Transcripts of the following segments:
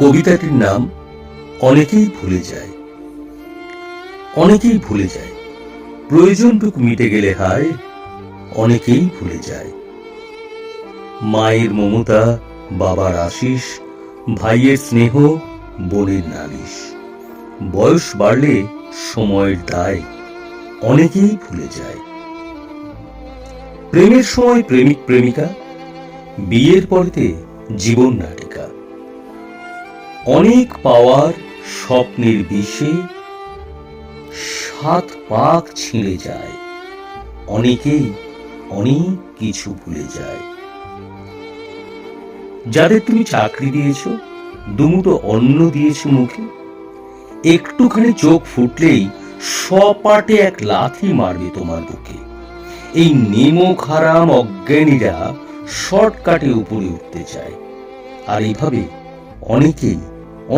কবিতাটির নাম অনেকেই ভুলে যায়। অনেকেই ভুলে যায়, প্রয়োজনটুকু মিটে গেলে হায় অনেকেই ভুলে যায়। মায়ের মমতা, বাবার আশিস, ভাইয়ের স্নেহ, বোনের নালিশ, বয়স বাড়লে সময়ের দায় অনেকেই ভুলে যায়। প্রেমের সময় প্রেমিক প্রেমিকা, বিয়ের পরেতে জীবন নাটিকা। অনেক পাওয়ার স্বপ্নের বিষে 7 পাক ছিঁড়ে যায়, অনেকেই অনেক কিছু ভুলে যায়। যাদের তুমি চাকরি দিয়েছ, দুমুঠো অন্ন দিয়েছ মুখে, একটুখানি চোখ ফুটলেই সপাটে এক লাথি মারবে তোমার বুকে। এই নেমো খারাম অজ্ঞানীরা শর্টকাটে উপরে উঠতে চায়, আর এইভাবে অনেকেই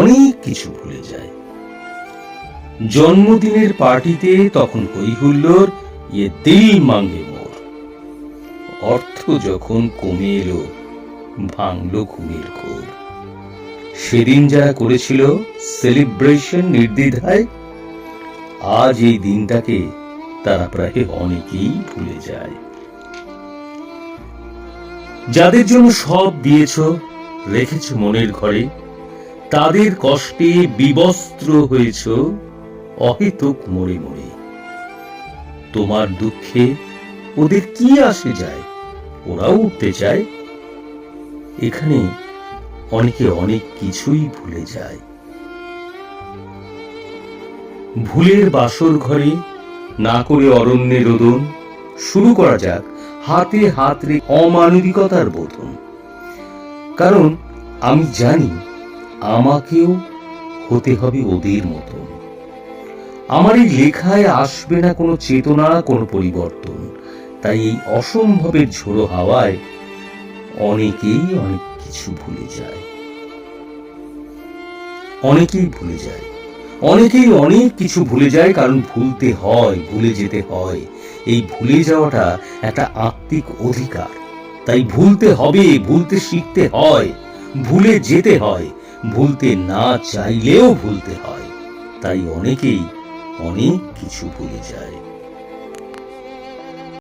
অনেক কিছু ভুলে যায়। জন্মদিনের পার্টিতে তখন হই হুল্লোড়, ইয়ে দিল মাঙ্গে মোর। অর্থ যখন কমে এলো, ভাঙলো ঘুমের ঘোর। সেদিন যারা করেছিল সেলিব্রেশন নির্দ্বিধায়, আজ এই দিনটাকে তারা প্রায় অনেকেই ভুলে যায়। যাদের জন্য সব দিয়েছ, রেখেছ মনের ঘরে, তাদের কষ্টে বিবস্ত্র হয়েছ অহেতুক মরে মরে। তোমার দুঃখে ওদের কি আসে যায়, ওরাও উঠতে চায়। এখানে অনেকে অনেক কিছুই ভুলে যায়। ভুলের বাসর ঘরে না করে অরণ্যে রোদন, শুরু করা যাক হাতে হাত রেখে অমানবিকতার বোধন। কারণ আমি জানি আমাকেও হতে হবে ওদের মতো। আমার এই লেখায় আসবে না কোনো চেতনা, কোনো পরিবর্তন। তাই এই অসম্ভবের ঝোড়ো হাওয়ায় অনেকেই অনেক কিছু ভুলে যায়। অনেকেই ভুলে যায়, অনেকেই অনেক কিছু ভুলে যায়। কারণ ভুলতে হয়, ভুলে যেতে হয়। এই ভুলে যাওয়াটা একটা আত্মিক অধিকার। তাই ভুলতে হবে, ভুলতে শিখতে হয়, ভুলে যেতে হয়। ভুলতে না চাইলেও ভুলতে হয়। তাই অনেকেই অনেক কিছু ভুলে যায়।